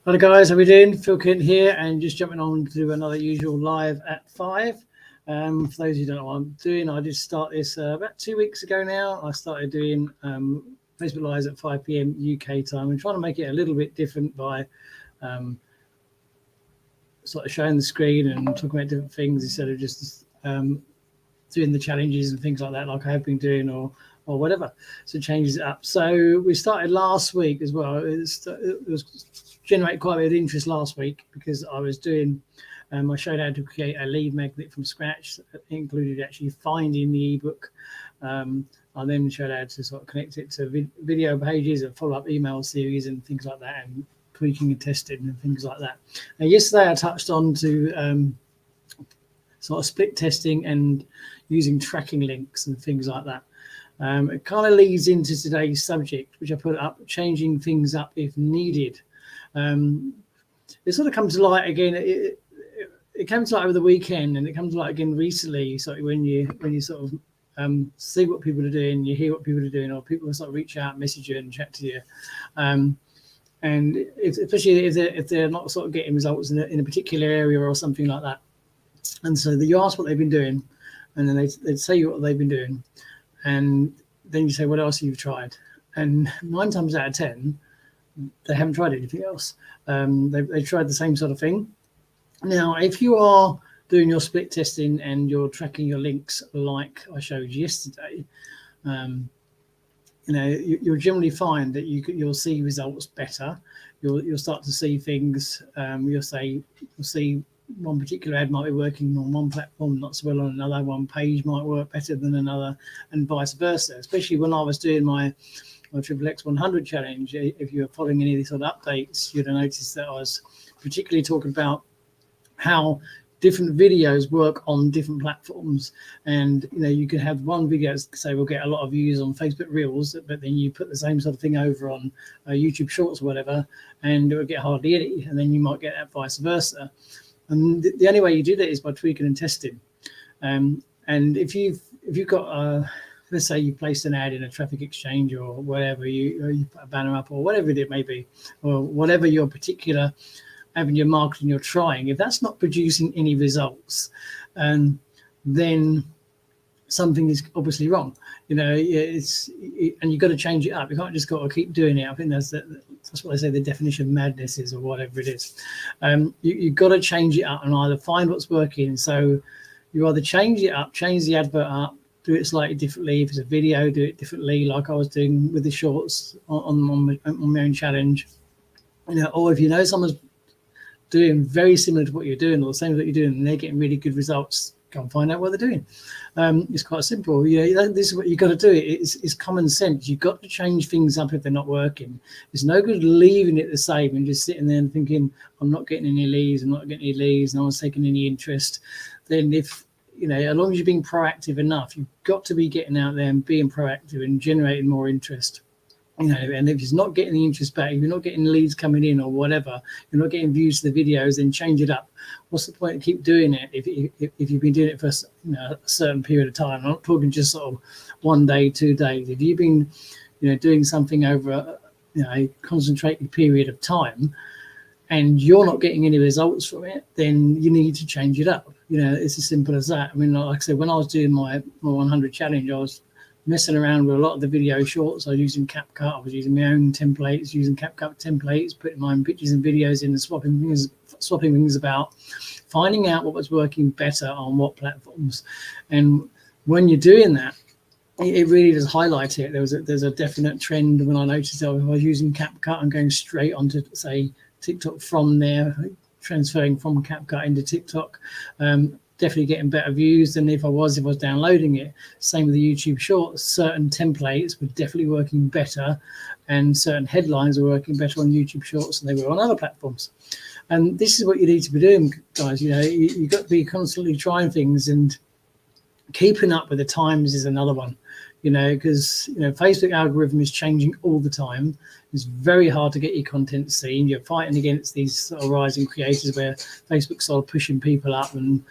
Hello guys, how we doing? Phil Kent here, and just jumping on to another usual live at 5. For those who don't know what I'm doing, I did start this about 2 weeks ago now. I started doing Facebook Lives at 5 p.m. UK time. I'm trying to make it a little bit different by sort of showing the screen and talking about different things instead of just doing the challenges and things like that, like I have been doing, or whatever. So it changes it up. So we started last week as well. It was generated quite a bit of interest last week because I was doing I showed how to create a lead magnet from scratch. It included actually finding the ebook. I then showed how to sort of connect it to video pages and follow-up email series and things like that, and tweaking and testing and things like that. Now, yesterday I touched on to sort of split testing and using tracking links and things like that. It kind of leads into today's subject, which I put up, changing things up if needed. It sort of comes to light again. It came to light over the weekend, and it comes to light again recently. So when you sort of see what people are doing, you hear what people are doing, or people sort of reach out, message you, and chat to you. And especially if they're not sort of getting results in a particular area or something like that. And so you ask what they've been doing, and then they'd say what they've been doing, and then you say, what else have you tried? And 9 times out of 10, they haven't tried anything else. They've tried the same sort of thing. Now, if you are doing your split testing and you're tracking your links like I showed yesterday, you'll generally find that you'll see results better. You'll start to see things. You'll see one particular ad might be working on one platform, not so well on another. One page might work better than another, and vice versa. Especially when I was doing my Triple X 100 challenge, if you were following any of these sort of updates, you'd have noticed that I was particularly talking about how different videos work on different platforms. And you can have one video, say, will get a lot of views on Facebook Reels, but then you put the same sort of thing over on YouTube Shorts or whatever, and it will get hardly any, and then you might get that vice versa. And the only way you do that is by tweaking and testing. And if you've got let's say you placed an ad in a traffic exchange or whatever, you put a banner up or whatever it may be, or whatever your particular avenue of marketing you're trying, if that's not producing any results, then something is obviously wrong. And you've got to change it up. You can't just go, keep doing it. I think that's what they say the definition of madness is, or whatever it is. You've got to change it up and either find what's working. So you either change it up, change the advert up, do it slightly differently. If it's a video, do it differently, like I was doing with the shorts on my own challenge. Or if someone's doing very similar to what you're doing, or the same as what you're doing, and they're getting really good results, go and find out what they're doing. It's quite simple. This is what you've got to do. It's common sense. You've got to change things up if they're not working. It's no good leaving it the same and just sitting there and thinking, I'm not getting any leads, no one's taking any interest. Then as long as you're being proactive enough, you've got to be getting out there and being proactive and generating more interest. And if it's not getting the interest back, if you're not getting leads coming in or whatever, you're not getting views to the videos, then change it up. What's the point of keep doing it if you've been doing it for a certain period of time? I'm not talking just sort of 1 day, 2 days. If you've been doing something over a concentrated period of time and you're not getting any results from it, then you need to change it up. It's as simple as that. I mean, like I said, when I was doing my 100 challenge, I was messing around with a lot of the video shorts. I was using CapCut. I was using my own templates, using CapCut templates, putting my own pictures and videos in and swapping things about, finding out what was working better on what platforms. And when you're doing that, it really does highlight it. There's a definite trend when I noticed that if I was using CapCut and going straight onto, say, TikTok from there, transferring from CapCut into TikTok, definitely getting better views than if I was downloading it. Same with the YouTube Shorts. Certain templates were definitely working better, and certain headlines were working better on YouTube Shorts than they were on other platforms. And this is what you need to be doing, guys. You've got to be constantly trying things, and keeping up with the times is another one. Because Facebook algorithm is changing all the time. It's very hard to get your content seen. You're fighting against these sort of rising creators where Facebook's sort of pushing people up and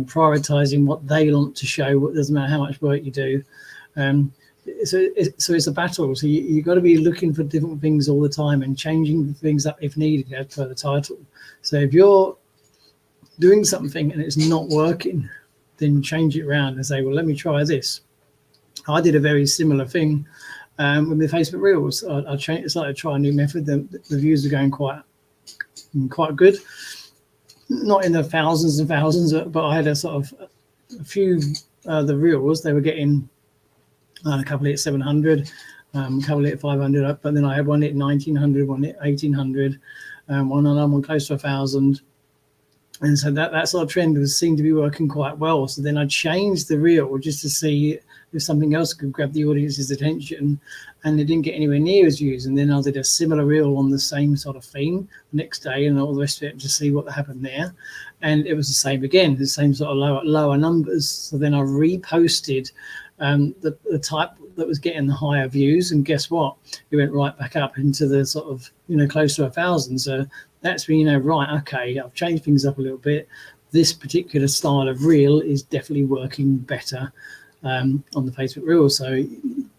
prioritizing what they want to show. It doesn't matter how much work you do. it's a battle. So you've got to be looking for different things all the time and changing things up if needed, as per the title. So if you're doing something and it's not working, then change it around and say, well, let me try this. I did a very similar thing with the Facebook Reels. I started to try a new method. The views are going quite good. Not in the thousands and thousands, but I had a few the Reels. They were getting a couple at 700, a couple at 500, but then I had one at 1900, one at 1800, one close to 1000. And so that sort of trend seemed to be working quite well. So then I changed the reel just to see if something else could grab the audience's attention, and it didn't get anywhere near as views. And then I did a similar reel on the same sort of theme the next day and all the rest of it to see what happened there. And it was the same again, the same sort of lower numbers. So then I reposted the type that was getting the higher views, and guess what? It went right back up into the sort of, close to 1000. So that's when right, okay, I've changed things up a little bit. This particular style of reel is definitely working better on the Facebook reel. So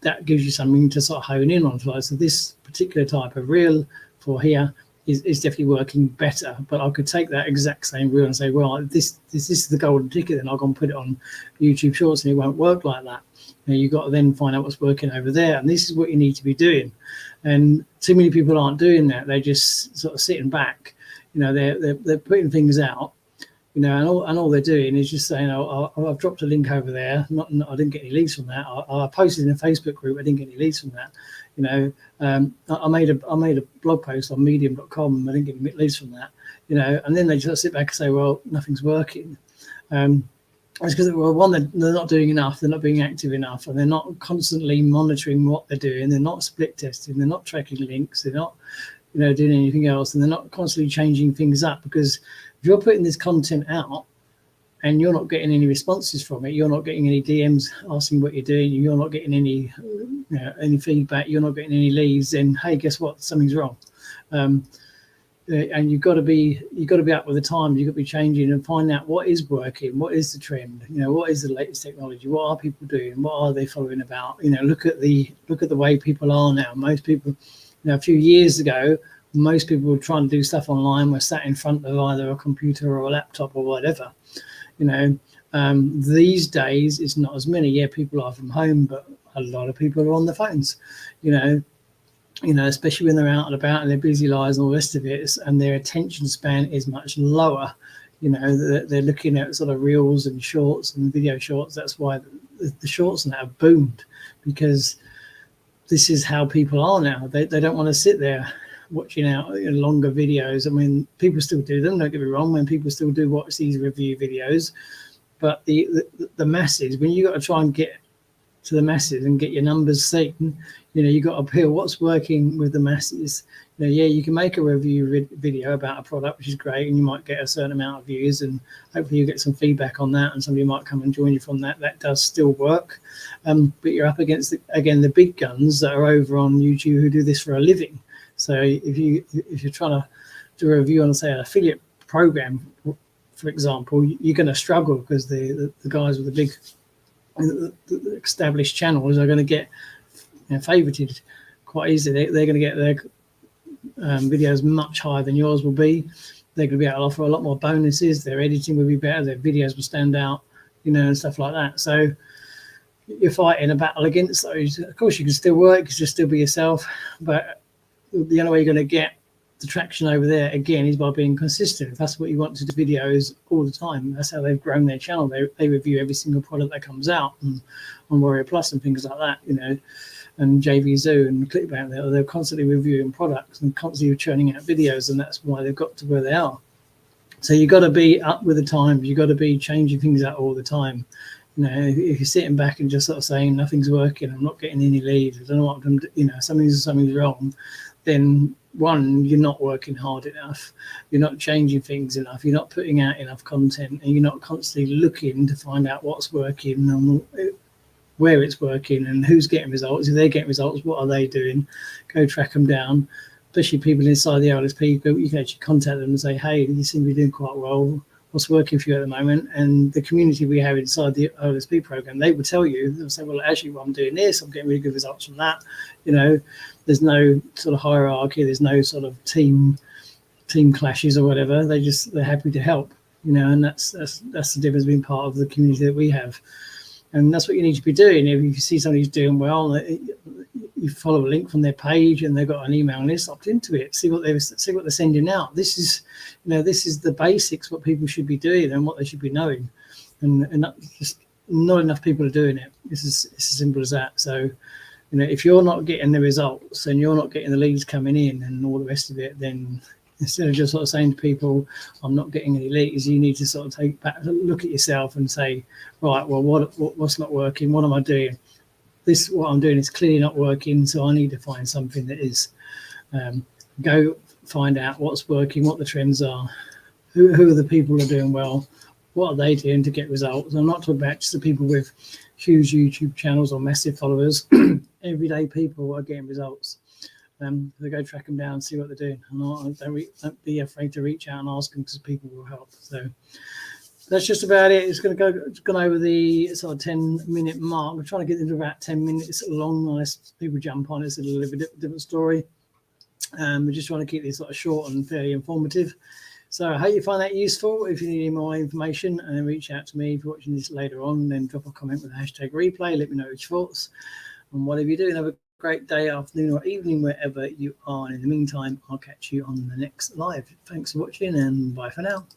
that gives you something to sort of hone in on. So this particular type of reel for here is definitely working better. But I could take that exact same reel and say, well, this is the golden ticket, and I'll go and put it on YouTube Shorts, and it won't work like that. You've got to then find out what's working over there, and this is what you need to be doing. And too many people aren't doing that. They're just sort of sitting back. They're putting things out, and all they're doing is just saying, I've dropped a link over there. I didn't get any leads from that. I posted in a Facebook group. I didn't get any leads from that. I made a blog post on medium.com, and I didn't get any leads from that. And then they just sit back and say, well, nothing's working. It's because, well, one, they're not doing enough, they're not being active enough, and they're not constantly monitoring what they're doing. They're not split testing, they're not tracking links, they're not, doing anything else, and they're not constantly changing things up. Because if you're putting this content out and you're not getting any responses from it, you're not getting any DMs asking what you're doing, you're not getting any, any feedback, you're not getting any leads, then hey, guess what? Something's wrong. And you've got to be up with the times. You've got to be changing and find out what is working, what is the trend, what is the latest technology, what are people doing, what are they following about. Look at the way people are now. Most people, a few years ago, most people were trying to do stuff online, were sat in front of either a computer or a laptop or whatever. These days it's not as many. Yeah, people are from home, but a lot of people are on their phones. Especially when they're out and about and their busy lives and all the rest of it, and their attention span is much lower. They're looking at sort of reels and shorts and video shorts. That's why the shorts now have boomed, because this is how people are now. They don't want to sit there watching out longer videos. I mean, people still do them, don't get me wrong, when people still do watch these review videos, but the masses, when you got to try and get to the masses and get your numbers seen, you got to appeal what's working with the masses. You can make a review video about a product, which is great, and you might get a certain amount of views, and hopefully you get some feedback on that, and somebody might come and join you from that. That does still work, but you're up against the big guns that are over on YouTube who do this for a living. So if you're trying to do a review on, say, an affiliate program, for example, you're going to struggle, because the guys with the big established channels are going to get favorited quite easily. They're going to get their videos much higher than yours will be. They're going to be able to offer a lot more bonuses. Their editing will be better. Their videos will stand out, and stuff like that. So you're fighting a battle against those. Of course, you can still work, you can still be yourself, but the only way you're going to get the traction over there again is by being consistent. If that's what you want to do, videos all the time. That's how they've grown their channel. They review every single product that comes out on Warrior Plus and things like that, and JV Zoo and ClickBank. They're constantly reviewing products and constantly churning out videos, and that's why they've got to where they are. So you've got to be up with the times. You've got to be changing things out all the time. If you're sitting back and just sort of saying nothing's working, I'm not getting any leads, I don't know what I'm doing, something's wrong, then one, you're not working hard enough, you're not changing things enough, you're not putting out enough content, and you're not constantly looking to find out what's working and where it's working and who's getting results. If they're getting results, what are they doing? Go track them down. Especially people inside the LSP group, you can actually contact them and say, hey, you seem to be doing quite well. what's working for you at the moment. And the community we have inside the OLSP program, they will tell you, they'll say, well, actually, well, I'm doing this, I'm getting really good results from that. You know, there's no sort of hierarchy, there's no sort of team clashes or whatever. They're happy to help, you know, and that's the difference being part of the community that we have. And that's what you need to be doing. If you see somebody's doing well, you follow a link from their page and they've got an email list, opt into it, see what they're sending out. This is the basics, what people should be doing and what they should be knowing. And just not enough people are doing it. It's as simple as that. So, you know, if you're not getting the results and you're not getting the leads coming in and all the rest of it, then instead of just sort of saying to people, I'm not getting any leads, you need to sort of take back, look at yourself and say, right, well, what's not working? What am I doing? What I'm doing is clearly not working, so I need to find something that is. Go find out what's working, what the trends are, who are the people who are doing well, what are they doing to get results. I'm not talking about just the people with huge YouTube channels or massive followers. Everyday people are getting results. They go track them down, see what they're doing, and don't be afraid to reach out and ask them, because people will help. So that's just about it. It's gone over the sort of 10-minute mark. We're trying to get into about 10 minutes long, unless people jump on. It's a little bit different story. We're just trying to keep this sort of short and fairly informative. So I hope you find that useful. If you need any more information, and then reach out to me if you're watching this later on, then drop a comment with the #replay. Let me know your thoughts. And whatever you do, have a great day, afternoon, or evening, wherever you are. And in the meantime, I'll catch you on the next live. Thanks for watching, and bye for now.